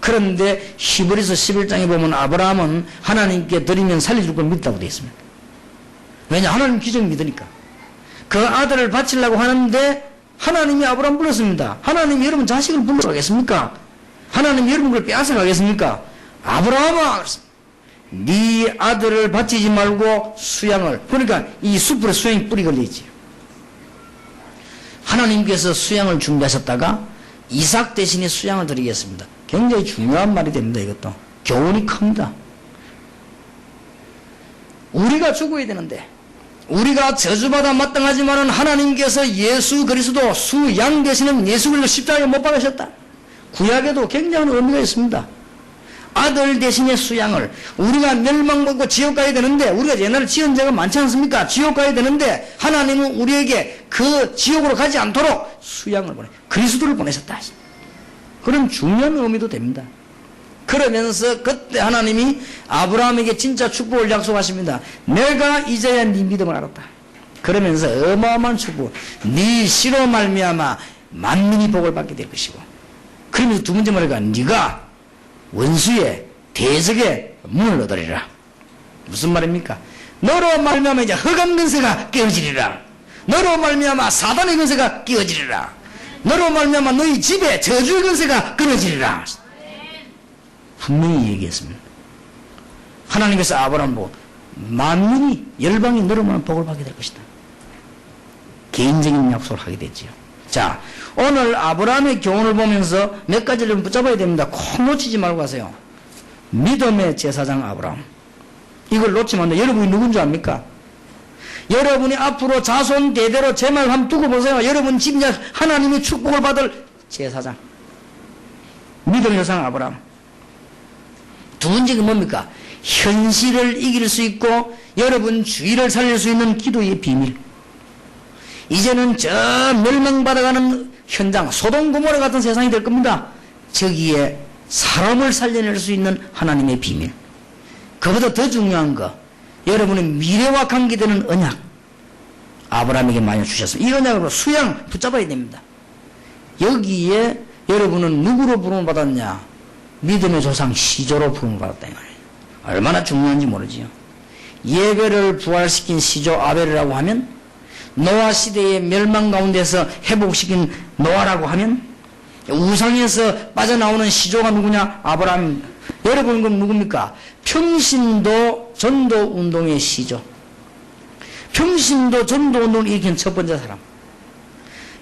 그런데 히브리서 11장에 보면 아브라함은 하나님께 드리면 살려줄 걸 믿다고 되어 있습니다. 왜냐? 하나님 기적 믿으니까. 그 아들을 바치려고 하는데 하나님이 아브라함 불렀습니다. 하나님이 여러분 자식을 불러가겠습니까? 하나님이 여러분 걸 빼앗아 가겠습니까? 아브라함아, 네 아들을 바치지 말고 수양을. 그러니까 이 숲으로 수양이 뿌리 걸려있지. 하나님께서 수양을 준비하셨다가 이삭 대신에 수양을 드리겠습니다. 굉장히 중요한 말이 됩니다. 이것도 교훈이 큽니다. 우리가 죽어야 되는데 우리가 저주받아 마땅하지만은 하나님께서 예수 그리스도 수양 되시는 예수 그리스도 십자가에 못 박으셨다. 구약에도 굉장한 의미가 있습니다. 아들 대신의 수양을. 우리가 멸망받고 지옥 가야 되는데 우리가 옛날에 지은 죄가 많지 않습니까? 지옥 가야 되는데 하나님은 우리에게 그 지옥으로 가지 않도록 수양을 보내 그리스도를 보내셨다. 그런 중요한 의미도 됩니다. 그러면서 그때 하나님이 아브라함에게 진짜 축복을 약속하십니다. 내가 이제야 네 믿음을 알았다. 그러면서 어마어마한 축복, 네 씨로 말미암아 만민이 복을 받게 될 것이고, 그러면서 두 번째 말이가 네가 원수의 대적의 문을 얻으리라. 무슨 말입니까? 너로 말미암아 이제 흑암 근세가 깨어지리라. 너로 말미암아 사단의 근세가 깨어지리라. 너로 말미암아 너희 집에 저주의 근세가 끊어지리라. 분명히 얘기했습니다. 하나님께서 아브라함 보고 만민이 열방이 너로만 복을 받게 될 것이다. 개인적인 약속을 하게 됐지요. 자, 오늘 아브라함의 교훈을 보면서 몇 가지를 붙잡아야 됩니다. 콕 놓치지 말고 가세요. 믿음의 제사장 아브라함. 이걸 놓치면 안 돼. 여러분이 누군지 압니까? 여러분이 앞으로 자손 대대로 제 말 한번 두고 보세요. 여러분 집 이제 하나님이 축복을 받을 제사장. 믿음의 제사장 아브라함. 두 번째가 뭡니까? 현실을 이길 수 있고 여러분 주의를 살릴 수 있는 기도의 비밀. 이제는 저 멸망받아가는 현장, 소돔 고모라 같은 세상이 될 겁니다. 저기에 사람을 살려낼 수 있는 하나님의 비밀. 그보다 더 중요한 거, 여러분의 미래와 관계되는 언약, 아브라함에게 많이 주셨습니다. 이 언약으로 수양 붙잡아야 됩니다. 여기에 여러분은 누구로 부름을 받았냐? 믿음의 조상 시조로 부름을 받았다 이 말이에요. 얼마나 중요한지 모르지요. 예배를 부활시킨 시조 아벨이라고 하면, 노아 시대의 멸망 가운데서 회복시킨 노아라고 하면, 우상에서 빠져나오는 시조가 누구냐? 아브라함. 여러분 그럼 누굽니까? 평신도 전도 운동의 시조. 평신도 전도 운동을 일으킨 첫 번째 사람.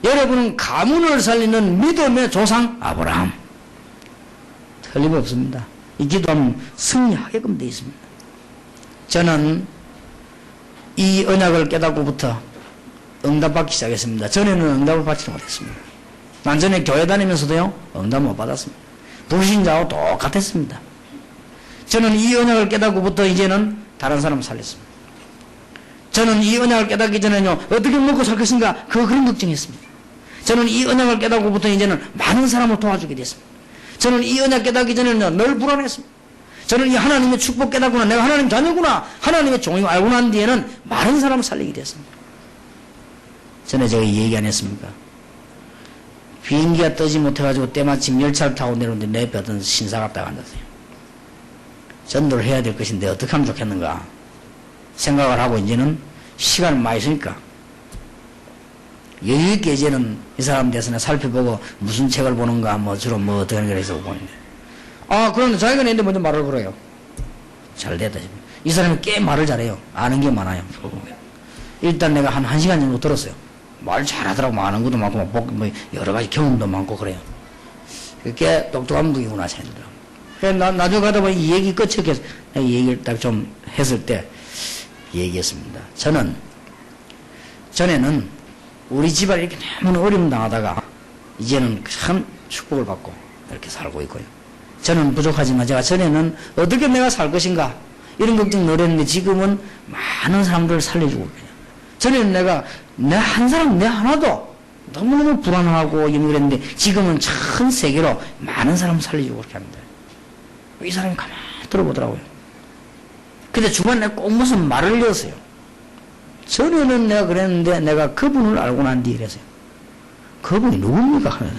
여러분은 가문을 살리는 믿음의 조상 아브라함. 틀림없습니다. 이 기도하면 승리하게끔 되어 있습니다. 저는 이 언약을 깨닫고부터 응답받기 시작했습니다. 전에는 응답을 받지 못했습니다. 난 전에 교회 다니면서도요, 응답 못 받았습니다. 불신자하고 똑같았습니다. 저는 이 언약을 깨닫고부터 이제는 다른 사람을 살렸습니다. 저는 이 언약을 깨닫기 전에는요, 어떻게 먹고 살 것인가, 그런 걱정했습니다. 저는 이 언약을 깨닫고부터 이제는 많은 사람을 도와주게 됐습니다. 저는 이 언약 깨닫기 전에는요, 늘 불안했습니다. 저는 이 하나님의 축복 깨닫구나, 내가 하나님 자녀구나, 하나님의 종이고 알고 난 뒤에는 많은 사람을 살리게 됐습니다. 전에 제가 얘기 안 했습니까? 비행기가 뜨지 못해가지고 때마침 열차를 타고 내려오는데 내 옆에 어떤 신사가 딱 앉았어요. 전도를 해야 될 것인데 어떻게 하면 좋겠는가 생각을 하고 이제는 시간을 많이 쓰니까 여유있게 이제는 이 사람 대해서 살펴보고 무슨 책을 보는가 뭐 주로 뭐 어떻게 하는 걸 해서 보는데, 그런데 자기가 내는데 먼저 말을 걸어요. 잘 됐다 싶어요. 이 사람이 꽤 말을 잘해요. 아는 게 많아요. 일단 내가 한 1시간 정도 들었어요. 말 잘하더라고. 아는 것도 많고 뭐 여러 가지 경험도 많고 그래요. 꽤 똑똑한 분이구나 생각더라고요. 그래서 나중에 가다 보니 이 얘기 끝에 내가 얘기를 딱 좀 했을 때 얘기했습니다. 전에는 우리 집안이 이렇게 너무 어려움 당하다가 이제는 큰 축복을 받고 이렇게 살고 있고요. 저는 부족하지만 제가 전에는 어떻게 내가 살 것인가 이런 걱정 늘 했는데 지금은 많은 사람들을 살려주고 있고요. 전에는 내가 내 한 사람 내 하나도 너무너무 불안하고 이런 그랬는데 지금은 전 세계로 많은 사람을 살려주고 그렇게 합니다. 이 사람이 가만히 들어보더라고요. 근데 중간에 내가 꼭 무슨 말을 넣었어요. 전에는 내가 그랬는데 내가 그분을 알고 난 뒤에 이랬어요. 그분이 누굽니까? 하면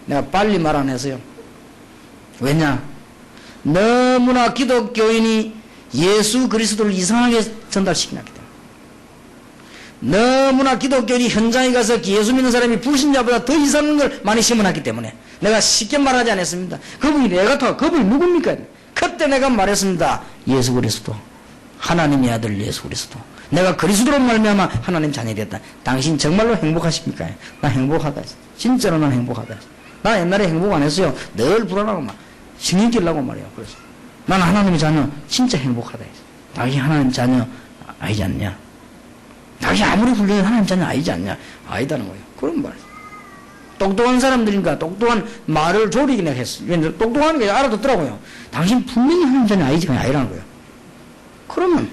내가 빨리 말 안 했어요. 왜냐? 너무나 기독교인이 예수 그리스도를 이상하게 전달시키기 때문에. 너무나 기독교인이 현장에 가서 예수 믿는 사람이 불신자보다 더 이상한 걸 많이 심어놨기 때문에 내가 쉽게 말하지 않았습니다. 그분이 내가 그분이 누굽니까? 그때 내가 말했습니다. 예수 그리스도, 하나님의 아들 예수 그리스도. 내가 그리스도로 말미암아 하나님 자녀이 됐다. 당신 정말로 행복하십니까? 나 행복하다 했어. 진짜로 난 행복하다 했어. 나 옛날에 행복 안 했어요. 늘 불안하고 막 신경 끼려고 말이에요. 그래서 난 하나님의 자녀 진짜 행복하다 했어. 당신 하나님 자녀 아니지 않냐? 당신 아무리 훌륭해 하나님 자녀 아니지 않냐? 아니다는 거예요. 그런 말이에요. 똑똑한 사람들이니까 똑똑한 말을 조리긴 했어. 똑똑한 게 알아듣더라고요. 당신 분명히 하나님 자녀 아니라는 거예요. 그러면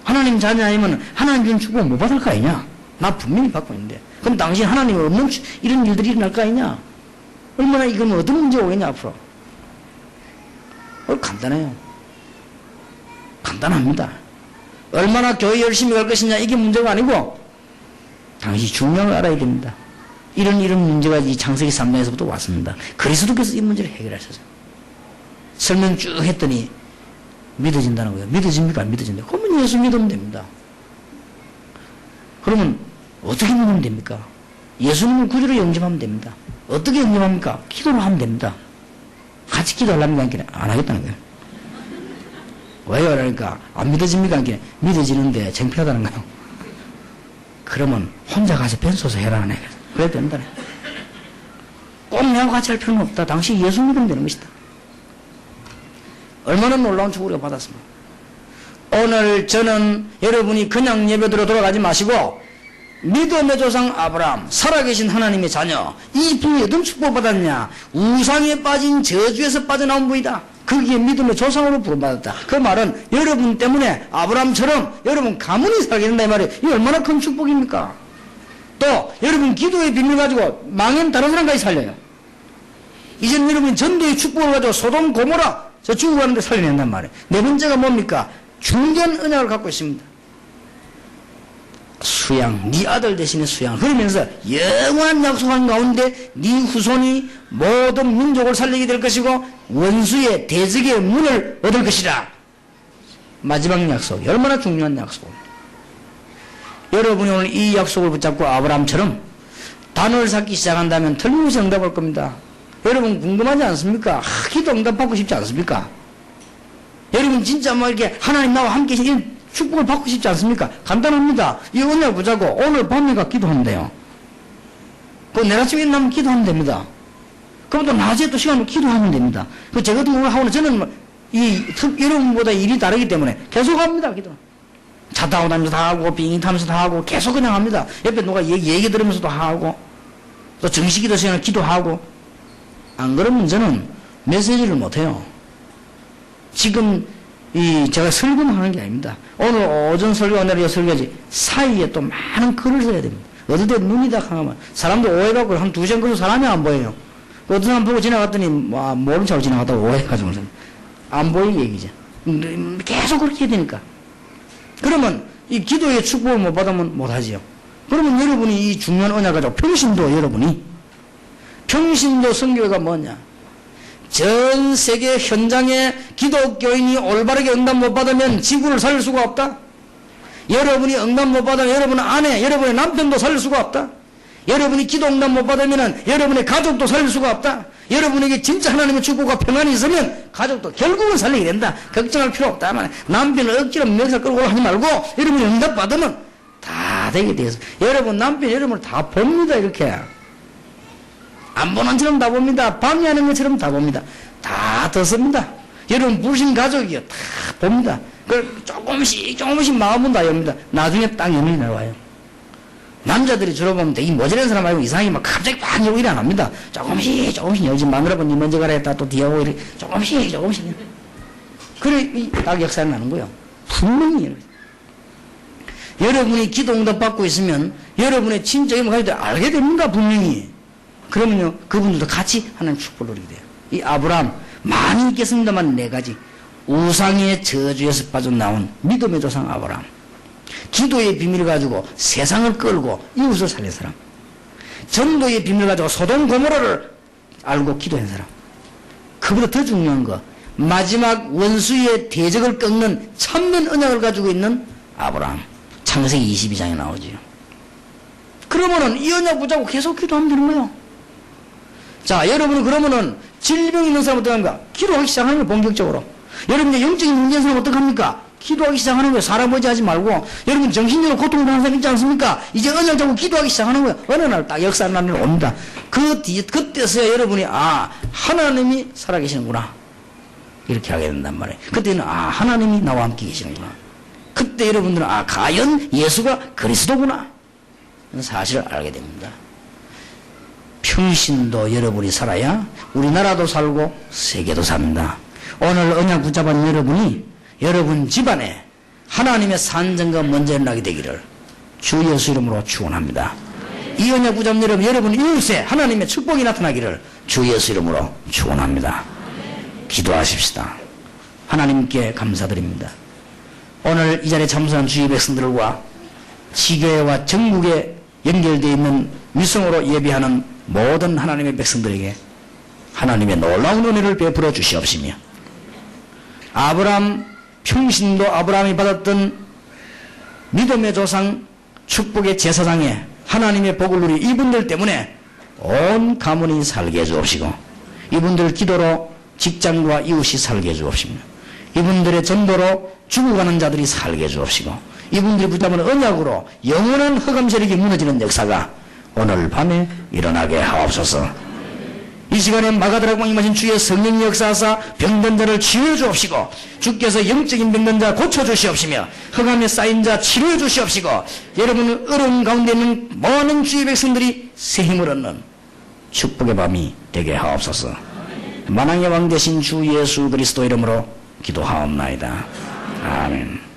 하나님 자녀 아니면 하나님 준 축복 못 받을 거 아니냐? 나 분명히 받고 있는데. 그럼 당신 하나님 없는 이런 일들이 일어날 거 아니냐? 얼마나 이건 어떤 문제가 오겠냐, 앞으로. 간단해요. 간단합니다. 얼마나 교회 열심히 갈 것이냐, 이게 문제가 아니고, 당시 중요한 걸 알아야 됩니다. 이런 문제가 이 창세기 3장에서부터 왔습니다. 그리스도께서 이 문제를 해결하셨어요. 설명 쭉 했더니, 믿어진다는 거예요. 믿어집니까? 안 믿어진다. 그러면 예수 믿으면 됩니다. 그러면, 어떻게 믿으면 됩니까? 예수님을 구주로 영접하면 됩니다. 어떻게 영접합니까? 기도를 하면 됩니다. 같이 기도하려면 안 하겠다는 거예요. 왜요? 그러니까 안 믿어집니까? 믿어지는데 창피하다는 거예요. 그러면 혼자 가서 벤소서 해라는 거예요. 그래도 된다네. 꼭 내가 같이 할 필요는 없다. 당신 예수 믿으면 되는 것이다. 얼마나 놀라운 축복을 우리가 받았습니까? 오늘 저는 여러분이 그냥 예배드려 돌아가지 마시고 믿음의 조상 아브라함, 살아계신 하나님의 자녀, 이 분이 어떤 축복 받았냐? 우상에 빠진 저주에서 빠져나온 분이다. 거기에 믿음의 조상으로 부름받았다. 그 말은 여러분 때문에 아브라함처럼 여러분 가문이 살게 된다 이 말이에요. 이게 얼마나 큰 축복입니까? 또 여러분 기도의 비밀 가지고 망한 다른 사람까지 살려요. 이제는 여러분 전도의 축복을 가지고 소돔 고모라 저 죽어가는데 살려낸단 말이에요. 네 번째가 뭡니까? 중견 언약을 갖고 있습니다. 수양, 네 아들 대신에 수양. 그러면서 영원한 약속한 가운데 네 후손이 모든 민족을 살리게 될 것이고 원수의 대적의 문을 얻을 것이라. 마지막 약속, 얼마나 중요한 약속. 여러분이 오늘 이 약속을 붙잡고 아브라함처럼 단어를 쌓기 시작한다면 틀림없이 응답할 겁니다. 여러분 궁금하지 않습니까? 기도 응답받고 싶지 않습니까? 여러분 진짜 뭐 이렇게 하나님 나와 함께 축복을 받고 싶지 않습니까? 간단합니다. 이 은혜를 붙잡고 오늘 밤에가 기도하면 돼요. 그 내일 아침에 일어나면 기도하면 됩니다. 그럼 또 낮에 또 시간을 기도하면 됩니다. 그 제 같은 경우는 하고는 저는 여러분보다 일이 다르기 때문에 계속 합니다. 기도. 차 타고 다니면서 다 하고 비행기 타면서 다 하고 계속 그냥 합니다. 옆에 누가 얘기 들으면서도 하고 또 정식기도 시간에 기도하고 안 그러면 저는 메시지를 못해요. 지금 제가 설교하는 게 아닙니다. 오늘 오전 설교, 오늘 설교지 사이에 또 많은 글을 써야 됩니다. 어디에 눈이 다 강하면 사람도 오해가고 한 2시간 걸려 사람이 안 보여요. 어떤 사람 보고 지나갔더니 모른 척하고 지나갔다고 오해가지고 안 보이는 얘기죠. 계속 그렇게 해야 되니까. 그러면 이 기도의 축복을 못 받으면 못하지요. 그러면 여러분이 이 중요한 언약 가지고 평신도 여러분이 평신도 선교가 뭐냐? 전 세계 현장에 기독교인이 올바르게 응답 못 받으면 지구를 살릴 수가 없다. 여러분이 응답 못 받으면 여러분 아내, 여러분의 남편도 살릴 수가 없다. 여러분이 기도 응답 못 받으면 여러분의 가족도 살릴 수가 없다. 여러분에게 진짜 하나님의 축복과 평안이 있으면 가족도 결국은 살리게 된다. 걱정할 필요 없다. 남편을 억지로 멱살 끌고 하지 말고 여러분이 응답 받으면 다 되게 돼서 여러분 남편 여러분을 다 봅니다. 이렇게 안 보는 것처럼 다 봅니다. 방해하는 것처럼 다 봅니다. 다 듣습니다. 여러분 부신 가족이요. 다 봅니다. 그걸 조금씩 마음은 다 엽니다. 나중에 딱 연이 나와요. 남자들이 주로 보면 되게 모자란 사람 말고 이상하게 막 갑자기 팍 열고 일 안 합니다. 조금씩 열지. 마누라분 니 먼저 가라 했다 또 뒤에 오고 이렇게 조금씩. 그래 딱 역사가 나는 거예요. 분명히. 여러분이 기도 응답 받고 있으면 여러분의 친정을 가지고 알게 됩니다. 분명히. 그러면요, 그분들도 같이 하나님 축복을 누리게 돼요. 이 아브라함, 많이 있겠습니다만 4가지. 우상의 저주에서 빠져나온 믿음의 조상 아브라함. 기도의 비밀을 가지고 세상을 끌고 이웃을 살린 사람. 전도의 비밀을 가지고 소돔 고모라를 알고 기도한 사람. 그보다 더 중요한 거, 마지막 원수의 대적을 꺾는 참된 언약을 가지고 있는 아브라함. 창세기 22장에 나오지요. 그러면은 이 언약 붙잡고 계속 기도하면 되는 거예요. 자, 여러분은 그러면은 질병 있는 사람 어떡합니까? 기도하기 시작하는 거예요, 본격적으로. 여러분 이제 영적인 문제 있는 사람 어떡합니까? 기도하기 시작하는 거예요. 사람 보지 하지 말고. 여러분 정신적으로 고통당하는 사람 있지 않습니까? 이제 언약 잡고 기도하기 시작하는 거예요. 어느 날 딱 역사하는 날이 옵니다. 그때서야 여러분이 하나님이 살아계시는구나. 이렇게 하게 된단 말이에요. 그때는 하나님이 나와 함께 계시는구나. 그때 여러분들은 과연 예수가 그리스도구나. 사실을 알게 됩니다. 평신도 여러분이 살아야 우리나라도 살고 세계도 삽니다. 오늘 언약 붙잡은 여러분이 여러분 집안에 하나님의 산정과 먼저 일어나게 되기를 주 예수 이름으로 축원합니다. 이 언약 붙잡는 여러분 이웃에 하나님의 축복이 나타나기를 주 예수 이름으로 축원합니다. 기도하십시다. 하나님께 감사드립니다. 오늘 이 자리에 참석한 주의 백성들과 지교회와 전국에 연결되어 있는 위성으로 예배하는 모든 하나님의 백성들에게 하나님의 놀라운 은혜를 베풀어 주시옵시며, 아브라함 평신도 아브라함이 받았던 믿음의 조상 축복의 제사장에 하나님의 복을 누리 이분들 때문에 온 가문이 살게 해주옵시고, 이분들 기도로 직장과 이웃이 살게 해주옵시며, 이분들의 전도로 죽어가는 자들이 살게 해주옵시고, 이분들이 붙잡은 언약으로 영원한 흑암 세력이 무너지는 역사가 오늘 밤에 일어나게 하옵소서. 이 시간에 마가다락방 임하신 주의 성령이 역사하사 병든 자를 치유해 주옵시고, 주께서 영적인 병든 자 고쳐주시옵시며, 흑암에 쌓인 자 치료해 주시옵시고, 여러분 어려운 가운데 있는 많은 주의 백성들이 새 힘을 얻는 축복의 밤이 되게 하옵소서. 만왕의 왕 되신 주 예수 그리스도 이름으로 기도하옵나이다. 아멘.